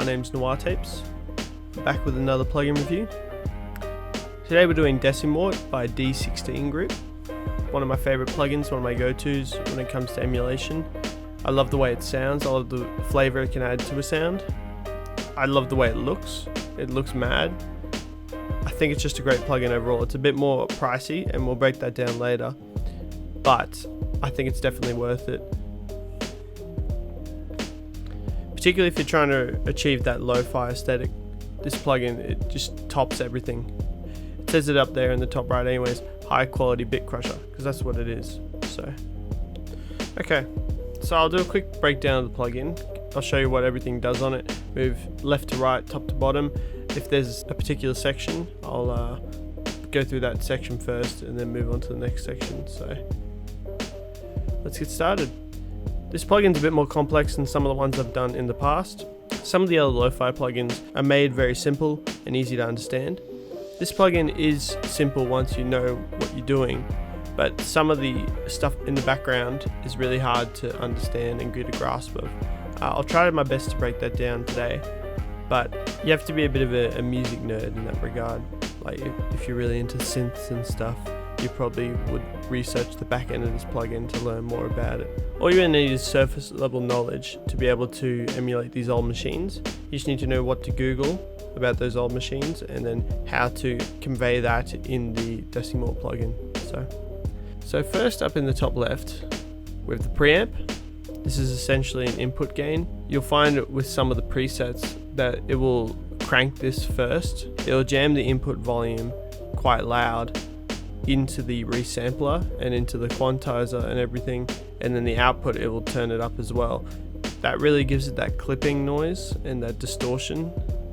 name's Noir Tapes. Back with another plugin review. Today we're doing Decimort by D16 Group. One of my favorite plugins, one of my go-tos when it comes to emulation. I love the way it sounds, I love the flavor it can add to a sound. I love the way it looks mad. I think it's just a great plugin overall. It's a bit more pricey and we'll break that down later, but I think it's definitely worth it. Particularly if you're trying to achieve that lo-fi aesthetic, this plugin, it just tops everything. It says it up there in the top right anyways, high quality bit crusher, because that's what it is. So I'll do a quick breakdown of the plugin. I'll show you what everything does on it, move left to right, top to bottom. If there's a particular section, I'll go through that section first and then move on to the next section. So let's get started. This plugin's a bit more complex than some of the ones I've done in the past. Some of the other lo-fi plugins are made very simple and easy to understand. This plugin is simple once you know what you're doing, but some of the stuff in the background is really hard to understand and get a grasp of. I'll try my best to break that down today, but you have to be a bit of a music nerd in that regard. Like if you're really into synths and stuff, you probably would research the back end of this plugin to learn more about it. All you need is surface level knowledge to be able to emulate these old machines. You just need to know what to Google about those old machines and then how to convey that in the Decimort plugin. So first up in the top left, we have the preamp. This is essentially an input gain. You'll find it with some of the presets that it will crank this first. It'll jam the input volume quite loud into the resampler and into the quantizer and everything, and then the output it will turn it up as well. That really gives it that clipping noise and that distortion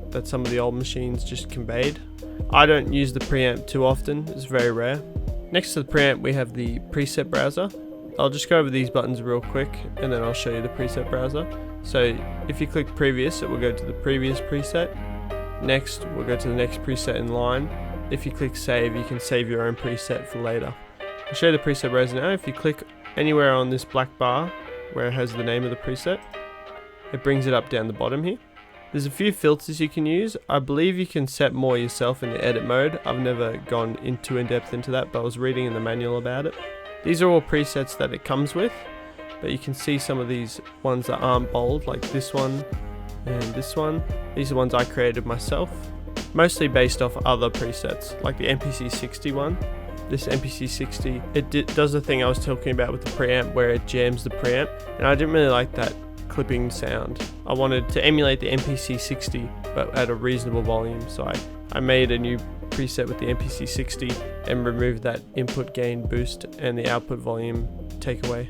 that some of the old machines just conveyed. I don't use the preamp too often, it's very rare. Next to the preamp we have the preset browser. I'll just go over these buttons real quick and then I'll show you the preset browser. So if you click previous, it will go to the previous preset. Next we'll go to the next preset in line. If you click save, you can save your own preset for later. I'll show you the preset browser now. If you click anywhere on this black bar where it has the name of the preset, it brings it up down the bottom here. There's a few filters you can use. I believe you can set more yourself in the edit mode. I've never gone into in-depth into that, but I was reading in the manual about it. These are all presets that it comes with, but you can see some of these ones that aren't bold, like this one and this one. These are ones I created myself, mostly based off other presets, like the MPC60 one. This MPC60, it does the thing I was talking about with the preamp where it jams the preamp, and I didn't really like that clipping sound. I wanted to emulate the MPC60 but at a reasonable volume, so I made a new preset with the MPC60 and removed that input gain boost and the output volume takeaway.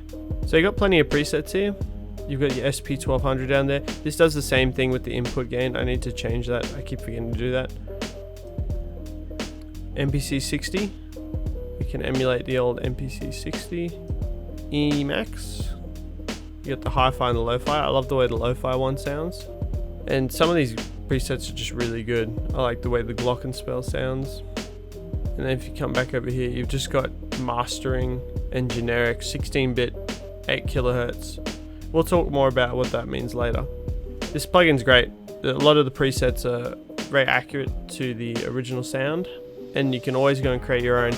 So you got plenty of presets here. You've got your SP1200 down there. This does the same thing with the input gain. I need to change that. I keep forgetting to do that. MPC60. We can emulate the old MPC60. Emax. You got the hi-fi and the lo-fi. I love the way the lo-fi one sounds. And some of these presets are just really good. I like the way the glockenspiel sounds. And then if you come back over here, you've just got mastering and generic 16-bit 8 kilohertz. We'll talk more about what that means later. This plugin's great. A lot of the presets are very accurate to the original sound, and you can always go and create your own.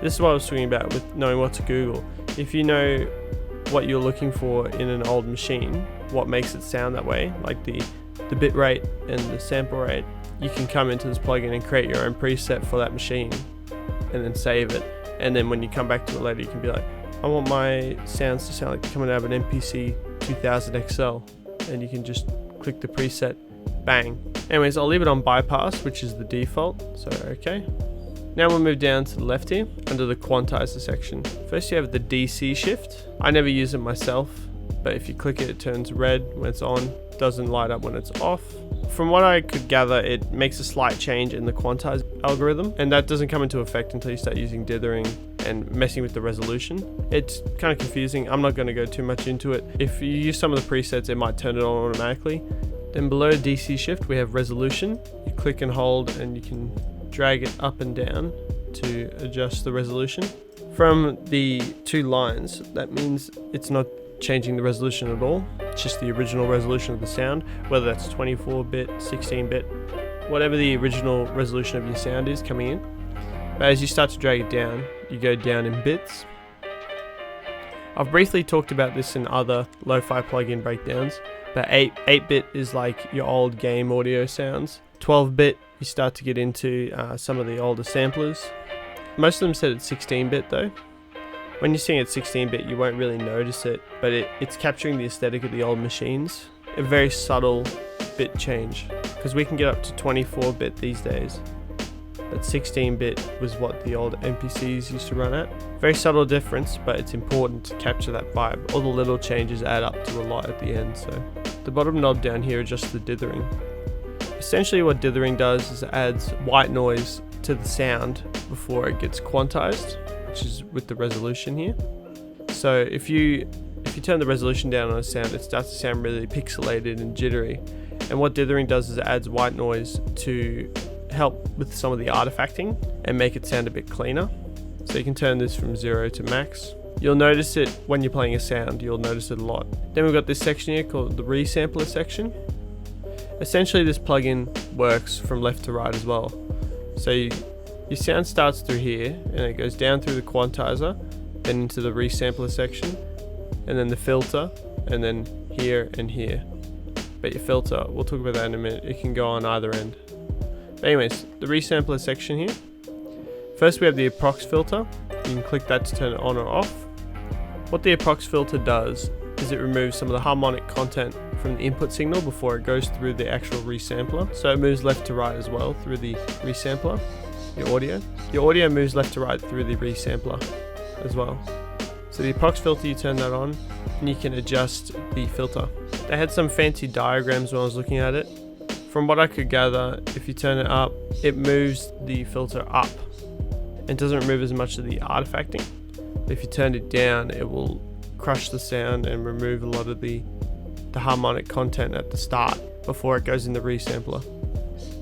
This is what I was talking about with knowing what to Google. If you know what you're looking for in an old machine, what makes it sound that way, like the bit rate and the sample rate, you can come into this plugin and create your own preset for that machine and then save it. And then when you come back to it later, you can be like, I want my sounds to sound like they're coming out of an MPC 2000 XL, and you can just click the preset, bang. Anyways, I'll leave it on bypass, which is the default, so okay. Now we'll move down to the left here, under the quantizer section. First you have the DC shift. I never use it myself, but if you click it, it turns red when it's on, doesn't light up when it's off. From what I could gather, it makes a slight change in the quantize algorithm, and that doesn't come into effect until you start using dithering and messing with the resolution. It's kind of confusing. I'm not going to go too much into it. If you use some of the presets, it might turn it on automatically. Then below DC shift, we have resolution. You click and hold and you can drag it up and down to adjust the resolution. From the two lines, that means it's not changing the resolution at all. It's just the original resolution of the sound, whether that's 24-bit, 16-bit, whatever the original resolution of your sound is coming in. But as you start to drag it down, you go down in bits. I've briefly talked about this in other lo-fi plugin breakdowns, but 8-bit is like your old game audio sounds. 12-bit, you start to get into some of the older samplers. Most of them said it's 16-bit though. When you're seeing it 16-bit, you won't really notice it, but it's capturing the aesthetic of the old machines. A very subtle bit change, because we can get up to 24-bit these days. But 16-bit was what the old MPCs used to run at. Very subtle difference, but it's important to capture that vibe. All the little changes add up to a lot at the end. So the bottom knob down here adjusts the dithering. Essentially what dithering does is it adds white noise to the sound before it gets quantized, which is with the resolution here. So if you turn the resolution down on a sound, it starts to sound really pixelated and jittery. And what dithering does is it adds white noise to help with some of the artifacting and make it sound a bit cleaner. So you can turn this from 0 to max. You'll notice it when you're playing a sound, you'll notice it a lot. Then we've got this section here called the Resampler section. Essentially this plugin works from left to right as well. So your sound starts through here and it goes down through the quantizer, then into the resampler section, and then the filter, and then here and here. But your filter, we'll talk about that in a minute, it can go on either end. But anyways, the resampler section here. First we have the approx filter. You can click that to turn it on or off. What the approx filter does is it removes some of the harmonic content from the input signal before it goes through the actual resampler. So it moves left to right as well through the resampler. Your audio moves left to right through the resampler as well. So the approx filter, you turn that on and you can adjust the filter. They had some fancy diagrams when I was looking at it. From what I could gather, if you turn it up, it moves the filter up and doesn't remove as much of the artifacting. But if you turn it down, it will crush the sound and remove a lot of the harmonic content at the start before it goes in the resampler.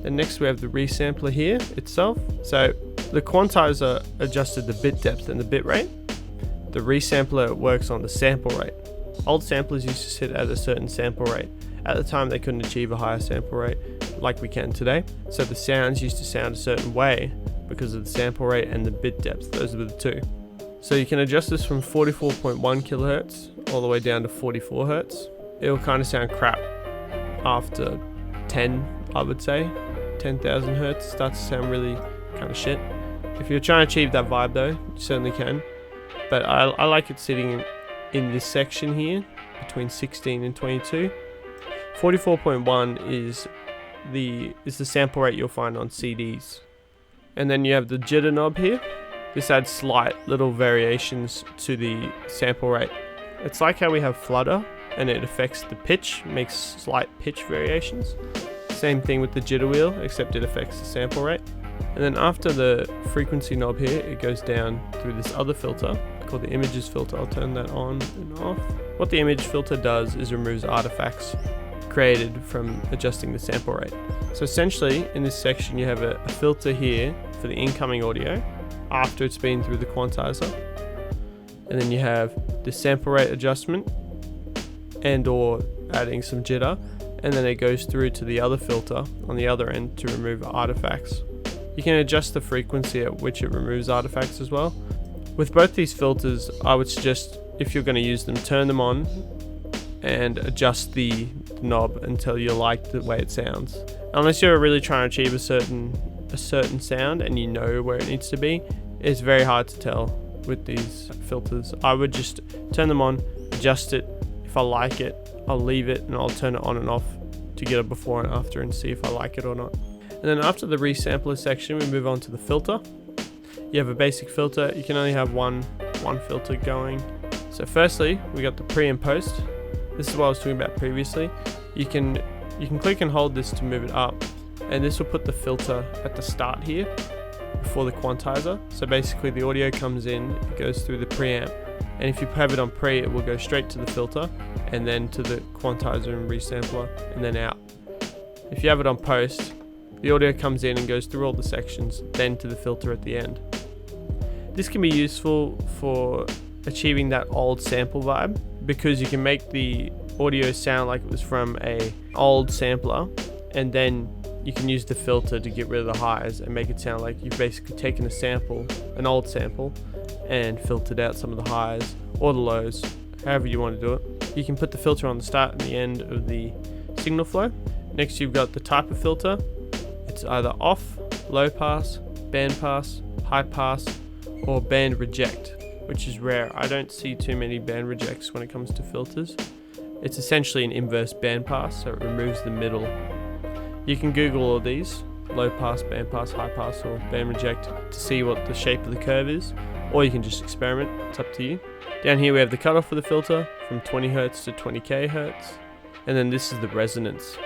And next we have the resampler here itself. So the quantizer adjusted the bit depth and the bit rate. The resampler works on the sample rate. Old samplers used to sit at a certain sample rate. At the time they couldn't achieve a higher sample rate like we can today. So the sounds used to sound a certain way because of the sample rate and the bit depth. Those were the two. So you can adjust this from 44.1 kilohertz all the way down to 44 hertz. It'll kind of sound crap after 10, I would say. 10,000 hertz starts to sound really kind of shit. If you're trying to achieve that vibe though, you certainly can. But I like it sitting in this section here between 16 and 22. 44.1 is the sample rate you'll find on CDs. And then you have the jitter knob here. This adds slight little variations to the sample rate. It's like how we have flutter and it affects the pitch, makes slight pitch variations. Same thing with the jitter wheel, except it affects the sample rate. And then after the frequency knob here, it goes down through this other filter called the images filter. I'll turn that on and off. What the image filter does is removes artifacts created from adjusting the sample rate. So essentially in this section you have a filter here for the incoming audio after it's been through the quantizer, and then you have the sample rate adjustment and or adding some jitter, and then it goes through to the other filter on the other end to remove artifacts. You can adjust the frequency at which it removes artifacts as well. With both these filters, I would suggest, if you're going to use them, turn them on and adjust the knob until you like the way it sounds. Unless you're really trying to achieve a certain sound and you know where it needs to be, it's very hard to tell with these filters. I would just turn them on, adjust it. If I like it, I'll leave it and I'll turn it on and off to get a before and after and see if I like it or not. And then after the resampler section, we move on to the filter. You have a basic filter. You can only have one filter going. So firstly, we got the pre and post. This is what I was talking about previously. You can click and hold this to move it up, and this will put the filter at the start here before the quantizer. So basically the audio comes in, it goes through the preamp, and if you have it on pre, it will go straight to the filter and then to the quantizer and resampler and then out. If you have it on post, the audio comes in and goes through all the sections, then to the filter at the end. This can be useful for achieving that old sample vibe. because you can make the audio sound like it was from a old sampler, and then you can use the filter to get rid of the highs and make it sound like you've basically taken a sample, an old sample, and filtered out some of the highs or the lows, however you want to do it. You can put the filter on the start and the end of the signal flow. Next, you've got the type of filter. It's either off, low pass, band pass, high pass, or band reject, which is rare. I don't see too many band rejects when it comes to filters. It's essentially an inverse band pass, so it removes the middle. You can Google all these, low pass, band pass, high pass, or band reject, to see what the shape of the curve is, or you can just experiment, it's up to you. Down here we have the cutoff for the filter, from 20 Hz to 20k Hz, and then this is the resonance.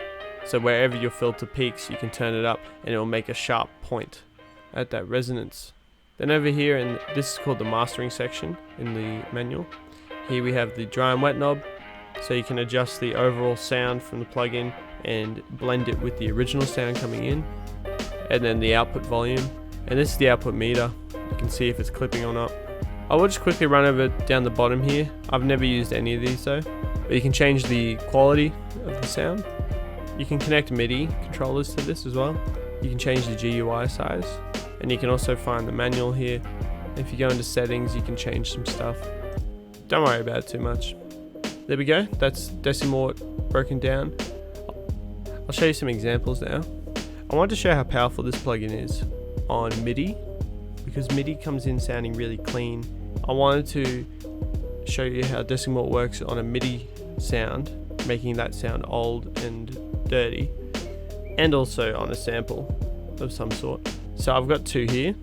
So wherever your filter peaks, you can turn it up and it will make a sharp point at that resonance. Then over here, and this is called the mastering section in the manual. Here we have the dry and wet knob, so you can adjust the overall sound from the plugin and blend it with the original sound coming in. And then the output volume, and this is the output meter. You can see if it's clipping or not. I will just quickly run over down the bottom here. I've never used any of these though, but you can change the quality of the sound. You can connect Midi controllers to this as well. You can change the GUI size, and you can also find the manual here. If you go into settings, you can change some stuff. Don't worry about it too much. There we go, that's Decimort broken down. I'll show you some examples now. I wanted to show how powerful this plugin is on Midi, because Midi comes in sounding really clean. I wanted to show you how Decimort works on a Midi sound, making that sound old and dirty, and also on a sample of some sort. So I've got two here.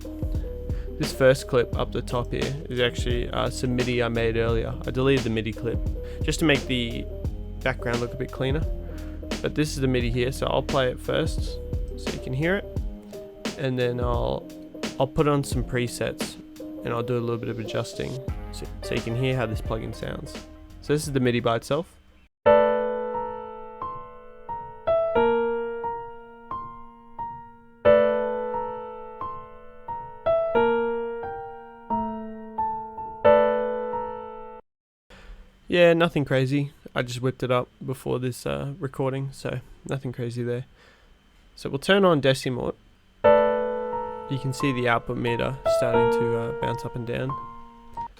This first clip up the top here is actually some Midi I made earlier. I deleted the Midi clip just to make the background look a bit cleaner. But this is the Midi here, so I'll play it first so you can hear it, and then I'll put on some presets and I'll do a little bit of adjusting so you can hear how this plugin sounds. So this is the Midi by itself. Yeah, nothing crazy. I just whipped it up before this recording, so nothing crazy there. So we'll turn on Decimort. You can see the output meter starting to bounce up and down.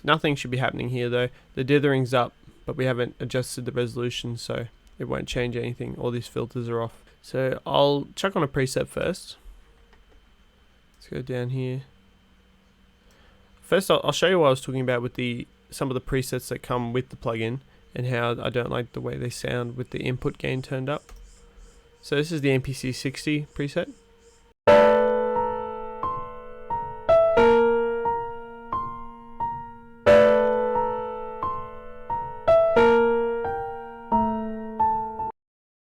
Nothing should be happening here though. The dithering's up, but we haven't adjusted the resolution, so it won't change anything. All these filters are off. So I'll chuck on a preset first. Let's go down here. First, I'll show you what I was talking about with some of the presets that come with the plugin, and how I don't like the way they sound with the input gain turned up. So this is the MPC 60 preset.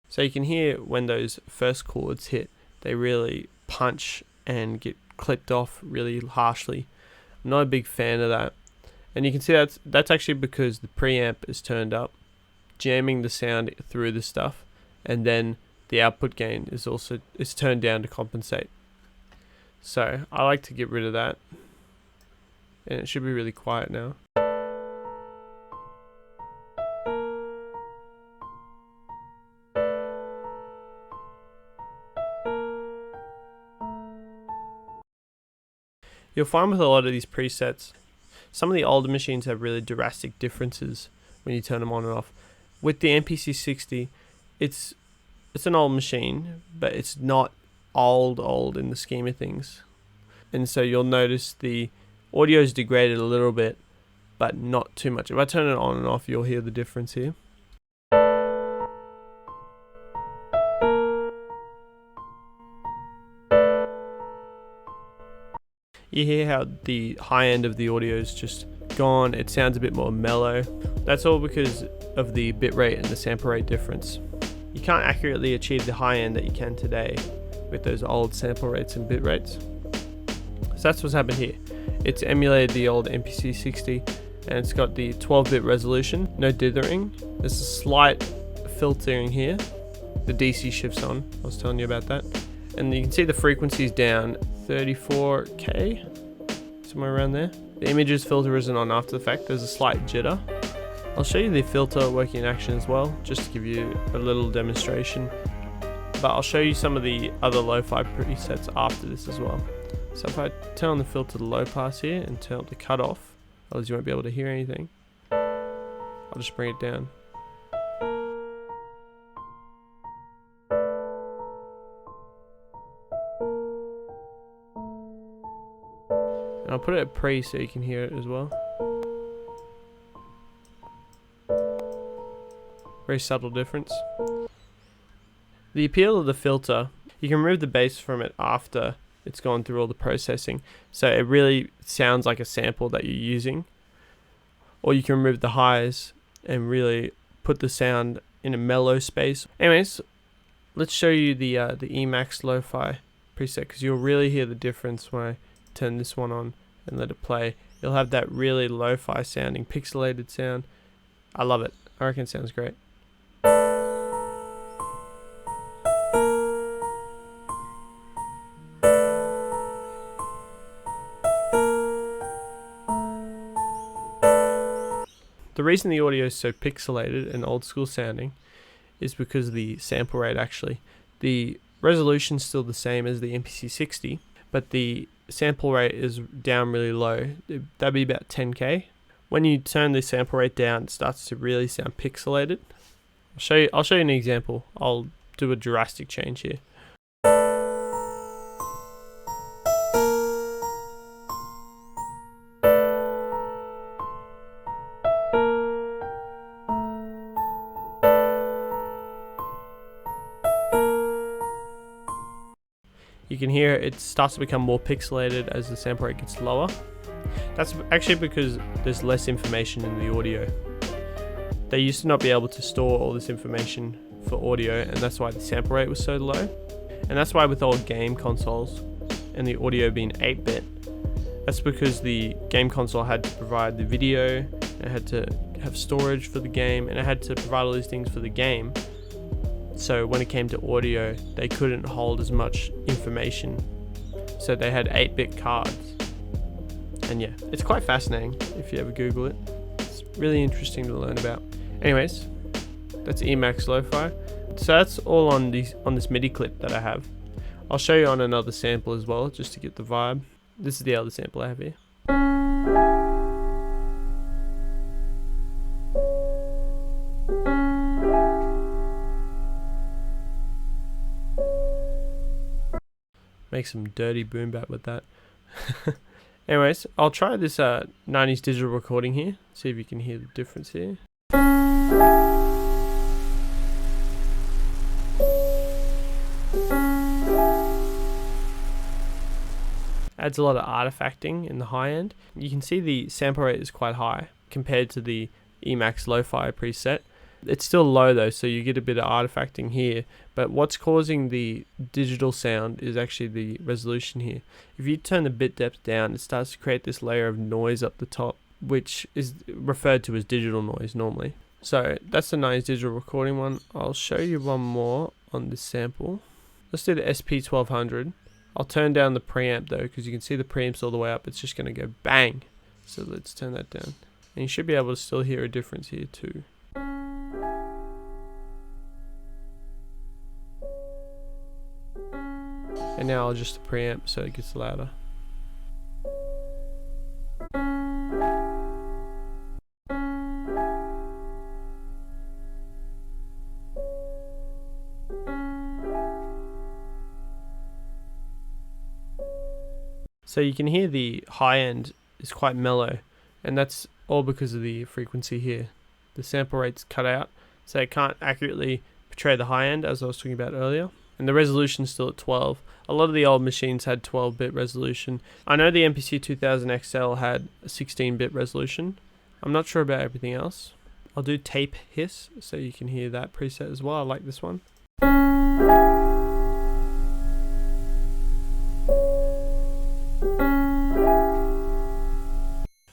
So you can hear when those first chords hit, they really punch and get clipped off really harshly. I'm not a big fan of that. And you can see that's actually because the preamp is turned up, jamming the sound through the stuff, and then the output gain is turned down to compensate. So I like to get rid of that, and it should be really quiet now. You'll find with a lot of these presets, some of the older machines have really drastic differences when you turn them on and off. With the MPC 60, it's an old machine, but it's not old in the scheme of things. And so you'll notice the audio is degraded a little bit, but not too much. If I turn it on and off, you'll hear the difference here. You hear how the high end of the audio is just gone. It sounds a bit more mellow. That's all because of the bitrate and the sample rate difference. You can't accurately achieve the high end that you can today with those old sample rates and bit rates. So that's what's happened here. It's emulated the old MPC 60, and it's got the 12-bit resolution, no dithering. There's a slight filtering here. The DC shifts on, I was telling you about that. And you can see the frequency's down 34k, somewhere around there. The images filter isn't on after the fact, there's a slight jitter. I'll show you the filter working in action as well, just to give you a little demonstration. But I'll show you some of the other lo-fi presets after this as well. So if I turn on the filter to low pass here and turn up the cutoff, otherwise you won't be able to hear anything. I'll just bring it down. And I'll put it at pre so you can hear it as well. Very subtle difference. The appeal of the filter, you can remove the bass from it after it's gone through all the processing, so it really sounds like a sample that you're using. Or you can remove the highs and really put the sound in a mellow space. Anyways, let's show you the Emax Lo-Fi preset, because you'll really hear the difference when I turn this one on and let it play. You'll have that really lo-fi sounding pixelated sound. I love it. I reckon it sounds great. The reason the audio is so pixelated and old school sounding is because of the sample rate actually. The resolution's still the same as the MPC60, but the sample rate is down really low. That'd be about 10K. When you turn the sample rate down, it starts to really sound pixelated. I'll show you an example. I'll do a drastic change here. You can hear it starts to become more pixelated as the sample rate gets lower. That's actually because there's less information in the audio. They used to not be able to store all this information for audio, and that's why the sample rate was so low. And that's why with old game consoles and the audio being 8-bit, that's because the game console had to provide the video, it had to have storage for the game, and it had to provide all these things for the game. So when it came to audio, they couldn't hold as much information. So they had 8-bit cards. And yeah, it's quite fascinating if you ever Google it. It's really interesting to learn about. Anyways, that's Emax Lo-Fi. So that's all on this MIDI clip that I have. I'll show you on another sample as well, just to get the vibe. This is the other sample I have here. Make some dirty boom bap with that. Anyways, I'll try this 90s digital recording here. See if you can hear the difference here. Adds a lot of artifacting in the high end. You can see the sample rate is quite high compared to the Emax Lo-Fi preset. It's still low though, so you get a bit of artifacting here, but what's causing the digital sound is actually the resolution here. If you turn the bit depth down, it starts to create this layer of noise up the top, which is referred to as digital noise normally. So that's the 90s digital recording one. I'll show you one more on this sample. Let's do the SP1200. I'll turn down the preamp though, because you can see the preamp's all the way up. It's just going to go bang. So let's turn that down. And you should be able to still hear a difference here too. And now I'll adjust the preamp so it gets louder. So you can hear the high end is quite mellow, and that's all because of the frequency here. The sample rate's cut out, so it can't accurately portray the high end as I was talking about earlier. And the resolution's still at 12. A lot of the old machines had 12-bit resolution. I know the MPC 2000 XL had a 16-bit resolution. I'm not sure about everything else. I'll do tape hiss so you can hear that preset as well. I like this one.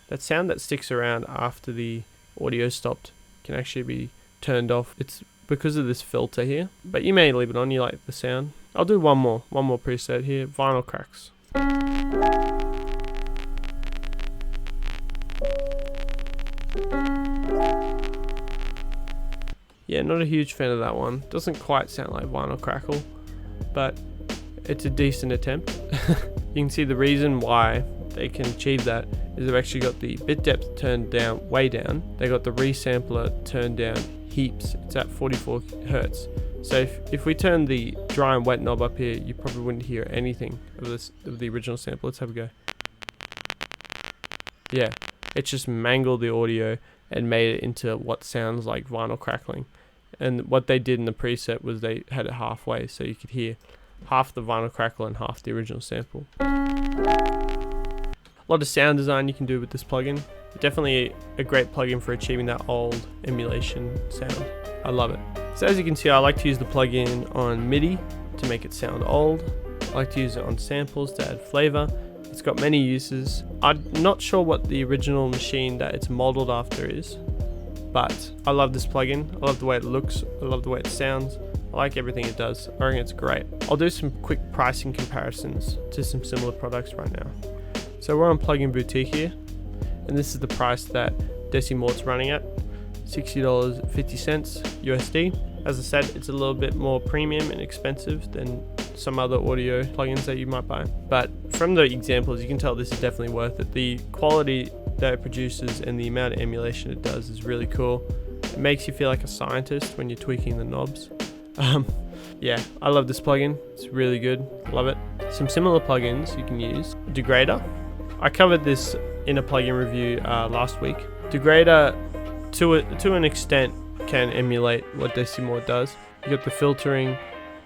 That sound that sticks around after the audio stopped can actually be turned off. It's because of this filter here, but you may leave it on. You like the sound. I'll do one more preset here. Vinyl cracks. Yeah, not a huge fan of that one. Doesn't quite sound like vinyl crackle, but it's a decent attempt. You can see the reason why they can achieve that is they've actually got the bit depth turned down, way down. They got the resampler turned down heaps. It's at 44 hertz. So if we turn the dry and wet knob up here, you probably wouldn't hear anything of the original sample. Let's have a go. Yeah, it just mangled the audio and made it into what sounds like vinyl crackling. And what they did in the preset was they had it halfway, so you could hear half the vinyl crackle and half the original sample. A lot of sound design you can do with this plugin. Definitely a great plugin for achieving that old emulation sound. I love it. So as you can see, I like to use the plugin on Midi to make it sound old. I like to use it on samples to add flavor. It's got many uses. I'm not sure what the original machine that it's modeled after is, but I love this plugin. I love the way it looks. I love the way it sounds. I like everything it does. I reckon it's great. I'll do some quick pricing comparisons to some similar products right now. So we're on Plugin Boutique here, and this is the price that Decimort's running at, $60.50 USD. As I said, it's a little bit more premium and expensive than some other audio plugins that you might buy. But from the examples, you can tell this is definitely worth it. The quality that it produces and the amount of emulation it does is really cool. It makes you feel like a scientist when you're tweaking the knobs. Yeah, I love this plugin. It's really good. Love it. Some similar plugins you can use. Degrader. I covered this in a plugin review last week. Degrader, to an extent, can emulate what Decimort does. You got the filtering.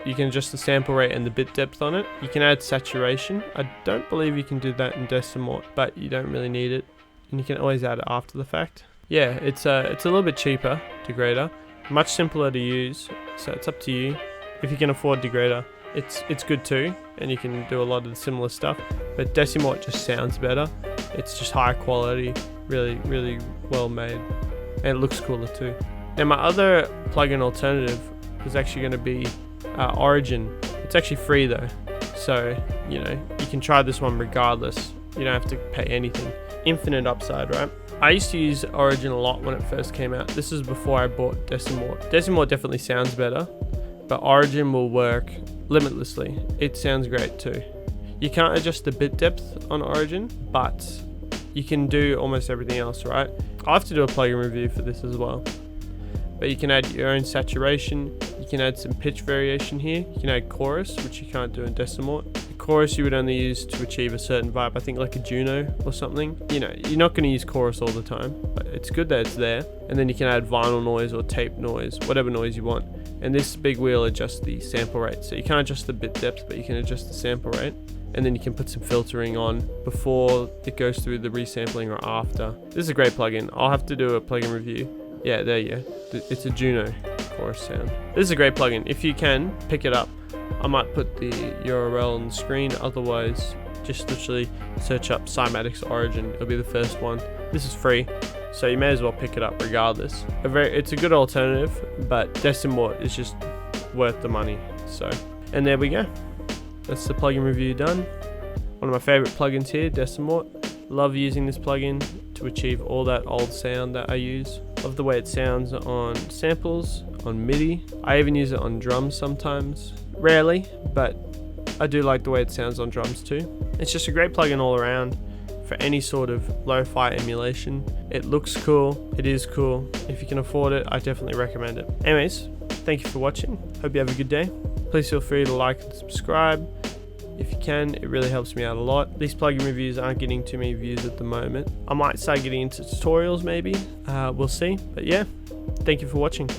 You can adjust the sample rate and the bit depth on it. You can add saturation. I don't believe you can do that in Decimort, but you don't really need it. And you can always add it after the fact. Yeah, it's a little bit cheaper, Degrader. Much simpler to use, so it's up to you. If you can afford Degrader, it's good too, and you can do a lot of the similar stuff. But Decimort just sounds better. It's just high quality, really, really well made, and it looks cooler too. Now my other plugin alternative was actually going to be Origin. It's actually free though, so you can try this one regardless. You don't have to pay anything. Infinite upside, right? I used to use Origin a lot when it first came out. This is before I bought Decimort. Decimort definitely sounds better, but Origin will work limitlessly. It sounds great too. You can't adjust the bit depth on Origin, but you can do almost everything else, right? I'll have to do a plugin review for this as well. But you can add your own saturation. You can add some pitch variation here. You can add chorus, which you can't do in Decimort. The chorus you would only use to achieve a certain vibe, I think like a Juno or something. You're not going to use chorus all the time, but it's good that it's there. And then you can add vinyl noise or tape noise, whatever noise you want. And this big wheel adjusts the sample rate. So you can't adjust the bit depth, but you can adjust the sample rate. And then you can put some filtering on before it goes through the resampling or after. This is a great plugin. I'll have to do a plugin review. Yeah, there you go. It's a Juno chorus sound. This is a great plugin. If you can, pick it up. I might put the URL on the screen. Otherwise, just literally search up Cymatics Origin. It'll be the first one. This is free, so you may as well pick it up regardless. It's a good alternative, but Decimort is just worth the money. So, and there we go. That's the plugin review done. One of my favorite plugins here, Decimort. Love using this plugin to achieve all that old sound that I use. Love the way it sounds on samples, on Midi. I even use it on drums sometimes. Rarely, but I do like the way it sounds on drums too. It's just a great plugin all around for any sort of lo-fi emulation. It looks cool. It is cool. If you can afford it, I definitely recommend it. Anyways, thank you for watching. Hope you have a good day. Please feel free to like and subscribe. If you can, it really helps me out a lot. These plugin reviews aren't getting too many views at the moment. I might start getting into tutorials maybe. We'll see. But yeah, thank you for watching.